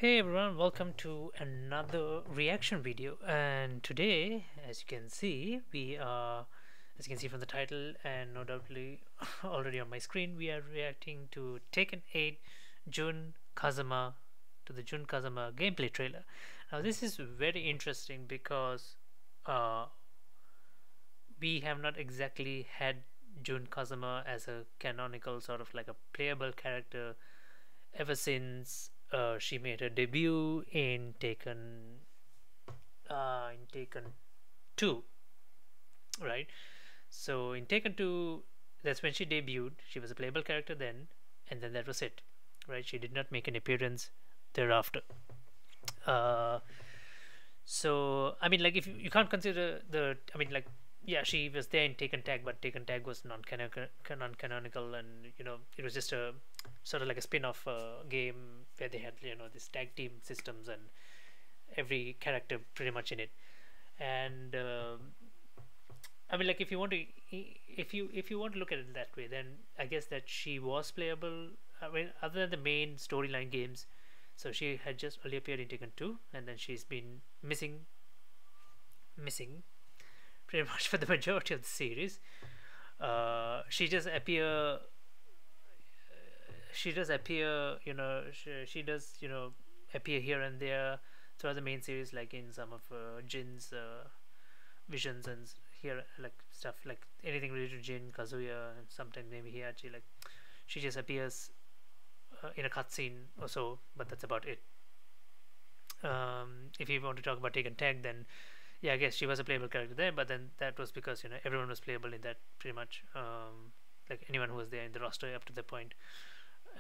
Hey everyone, welcome to another reaction video. And today, as you can see, as you can see from the title and no doubtly already on my screen, we are reacting to Tekken 8 Jun Kazama, to the Jun Kazama gameplay trailer. Now this is very interesting because uh, we have not exactly had Jun Kazama as a canonical sort of like a playable character ever since she made her debut in Taken 2, right? So in Taken 2, that's when she debuted. She was a playable character then, and then that was it, right? She did not make an appearance thereafter. Uh, so I mean, like if you can't consider the, I mean, like yeah, she was there in Taken Tag, but Taken Tag was non-canonical, and it was just a sort of like a spin-off game where they had this tag team systems and every character pretty much in it. And I mean, like if you want to look at it that way, then I guess that she was playable. I mean, other than the main storyline games, so she had just only appeared in Taken 2, and then she's been missing pretty much for the majority of the series. She does appear. She does appear. She does appear here and there throughout the main series, like in some of Jin's visions and here like stuff like anything related to Jin, Kazuya, and sometimes maybe Hiachi. Like she just appears in a cutscene or so, but that's about it. If you want to talk about Taken Tag, then yeah, I guess she was a playable character there, but then that was because everyone was playable in that pretty much. Like anyone who was there in the roster up to the point,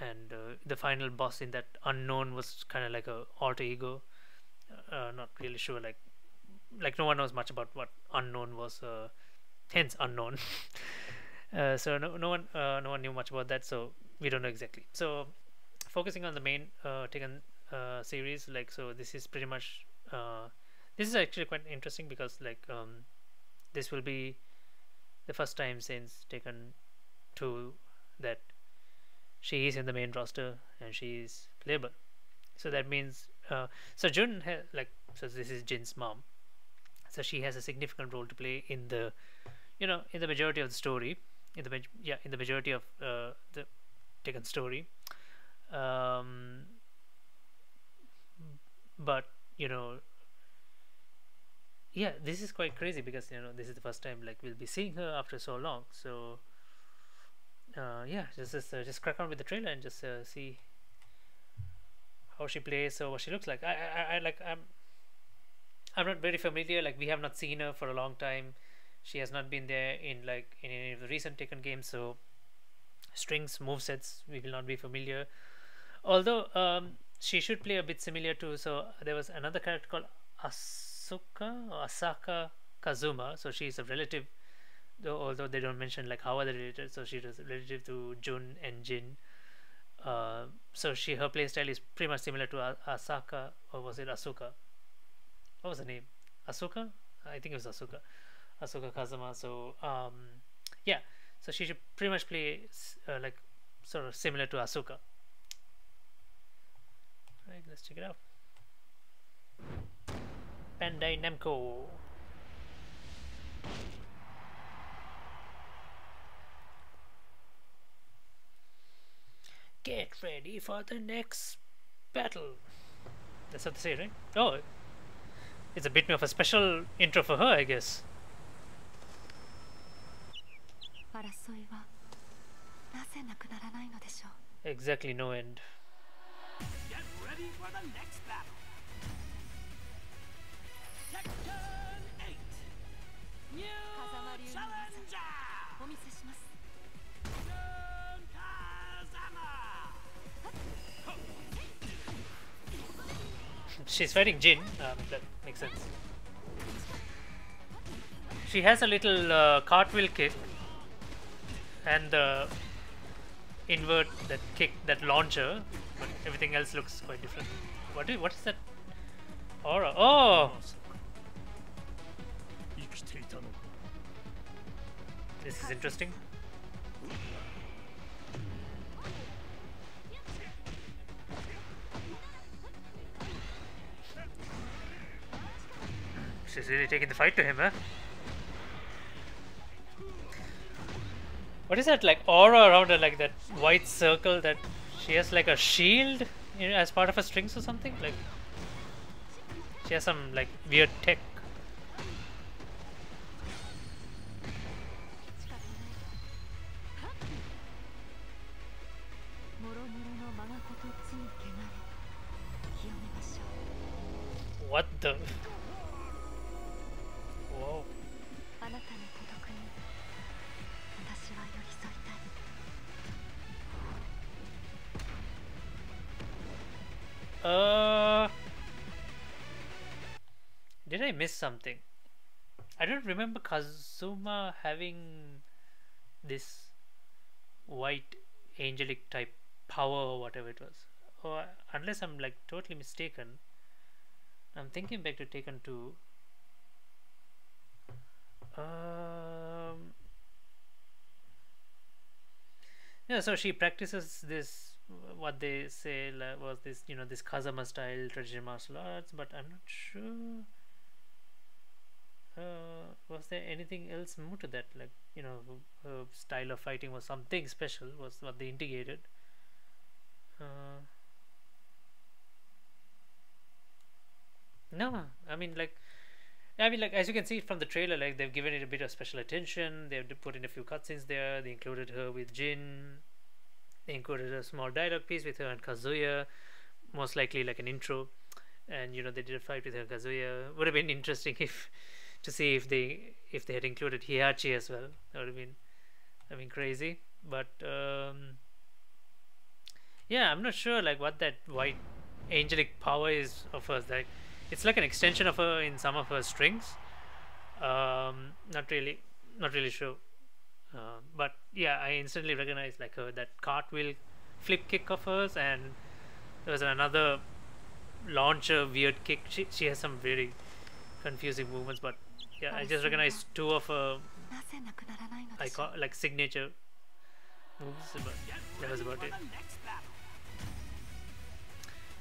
and the final boss in that unknown was kind of like a alter ego. Not really sure, like no one knows much about what unknown was, hence unknown. So no one knew much about that, so we don't know exactly. So focusing on the main Taken series, like so this is pretty much this is actually quite interesting because this will be the first time since Taken 2 that she is in the main roster and she is playable. So that means so so this is Jin's mom, so she has a significant role to play in the in the majority of the story, in the majority of the Taken story. um, but yeah, this is quite crazy because this is the first time like we'll be seeing her after so long. So yeah, just crack on with the trailer and just see how she plays or what she looks like. I'm not very familiar. Like we have not seen her for a long time. She has not been there in any of the recent Taken games. So strings, movesets, we will not be familiar. Although she should play a bit similar to. So there was another character called Asuka or Asaka Kazuma. So she's a relative, though although they don't mention like how are they related. So she is relative to Jun and Jin. So her playstyle is pretty much similar to Asaka, or was it Asuka? What was the name? Asuka? I think it was Asuka Kazama. So yeah, so she should pretty much play like sort of similar to Asuka. Right, let's check it out. Bandai Namco. Get ready for the next battle. That's what they say, right? Oh, it's a bit of a special intro for her, I guess. Exactly, no end. Get ready for the next battle. Tekken 8. New challenger. Jun Kazama. She's fighting Jin. That makes sense. She has a little cartwheel kick and the invert that kick, that launcher, but everything else looks quite different. What is that aura? Oh, this is interesting. she's really taking the fight to him, huh? What is that like aura around her, like that white circle that she has like a shield, as part of her strings or something? Like she has some like weird tech. What the? Whoa. Did I miss something? I don't remember Kazuma having this white angelic type power or whatever it was. Or unless I'm like totally mistaken. I'm thinking back to Taken 2. Yeah, so she practices this, what they say was this, this Kazama style traditional martial arts, but I'm not sure. Was there anything else more to that? Like, her style of fighting was something special, was what they indicated. No, I mean, as you can see from the trailer, like they've given it a bit of special attention. They've put in a few cutscenes there. They included her with Jin. They included a small dialogue piece with her and Kazuya, most likely like an intro. And they did a fight with her and Kazuya. Would have been interesting if to see if they had included Hihachi as well. That would have been crazy. But yeah, I'm not sure like what that white angelic power is of hers. Like it's like an extension of her in some of her strings. Not really sure. But yeah, I instantly recognized like that cartwheel flip kick of hers, and there was another launcher weird kick. She has some very confusing movements, but yeah, I just recognized two of her like signature moves, but that was about it.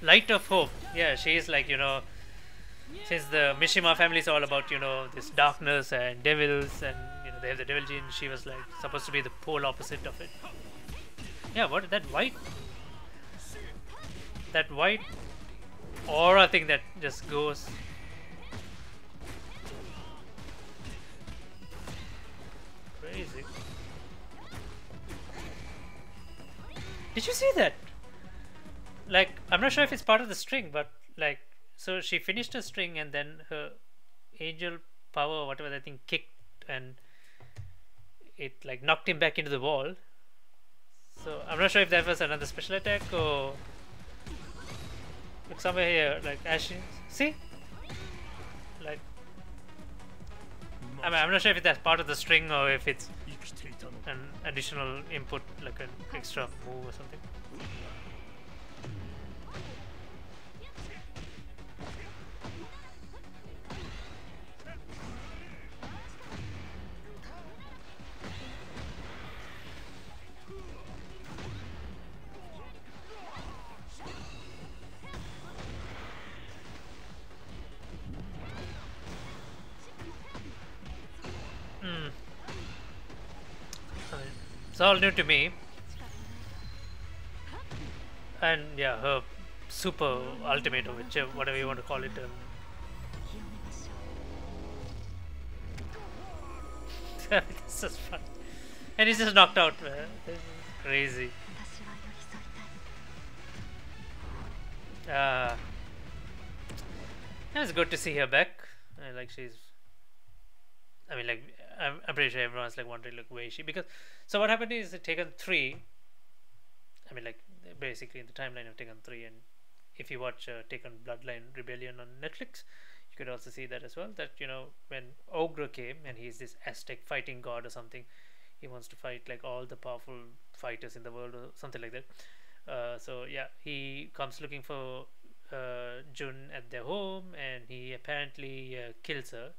Light of Hope. Yeah, she is like since the Mishima family is all about this darkness and devils, and they have the devil gene. She was like supposed to be the pole opposite of it. Yeah, what that white aura thing that just goes. Crazy. Did you see that? Like, I'm not sure if it's part of the string, but like, so she finished her string and then her angel power or whatever that thing kicked, and it like knocked him back into the wall. So I'm not sure if that was another special attack or look somewhere here, like Ashin. See, like I'm not sure if that's part of the string or if it's an additional input, like an extra move or something. It's all new to me, and yeah, her super ultimate or whichever, whatever you want to call it. This is fun, and he's just knocked out, man. This is crazy. Uh, it's good to see her back. Like she's, I mean, like I'm pretty sure everyone's like wondering like where is she, because so what happened is Taken 3. I mean, like basically in the timeline of Taken 3, and if you watch Taken Bloodline Rebellion on Netflix, you could also see that as well. That when Ogre came, and he's this Aztec fighting god or something, he wants to fight like all the powerful fighters in the world or something like that. So yeah, he comes looking for Jun at their home, and he apparently kills her,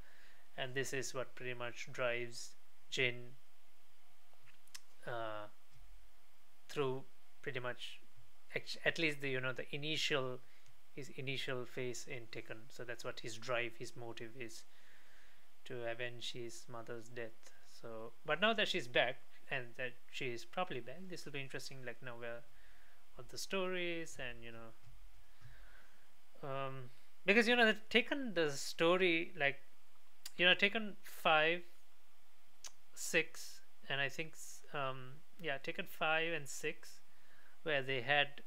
and this is what pretty much drives Jin through pretty much at least the his initial phase in Tekken. So that's what his drive, his motive is to avenge his mother's death. So, but now that she's back and that she's properly back, this will be interesting. Like now, where what the story is, and because the Taken the story, like Taken 5, 6, and I think yeah, Taken 5 and 6, where they had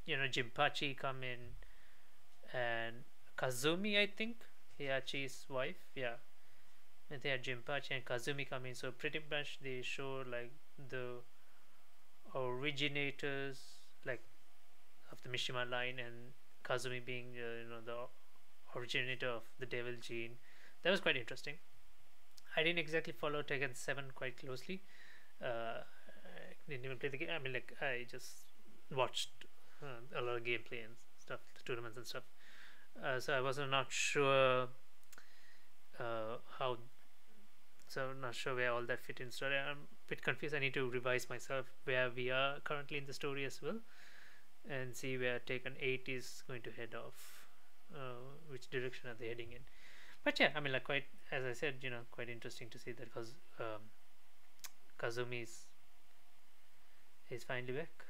Jinpachi come in, and Kazumi, I think Heihachi's wife, yeah, and they had Jinpachi and Kazumi come in. So pretty much they show like the originators, like, of the Mishima line, and Kazumi being the originator of the devil gene. That was quite interesting. I didn't exactly follow Tekken 7 quite closely. I didn't even play the game. I mean, like, I just watched a lot of gameplay and stuff, the tournaments and stuff. So I was not sure how. So not sure where all that fit in story. I'm a bit confused. I need to revise myself where we are currently in the story as well, and see where Taken 8 is going to head off. Which direction are they heading in? But yeah, I mean, like, quite, as I said, quite interesting to see that, because Kazumi is finally back.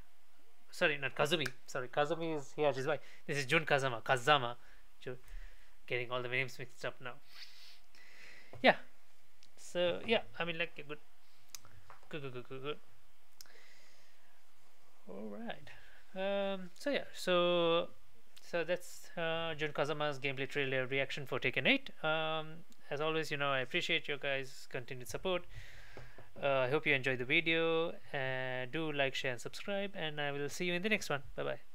Sorry, not Kazumi. Sorry, Kazumi is here. His wife. This is Jun Kazama. Kazama. Getting all the names mixed up now. Yeah. So yeah, I mean, like, good. All right. So yeah. So that's Jun Kazama's gameplay trailer reaction for Tekken 8. As always, I appreciate your guys' continued support. I hope you enjoyed the video. Do like, share, and subscribe. And I will see you in the next one. Bye bye.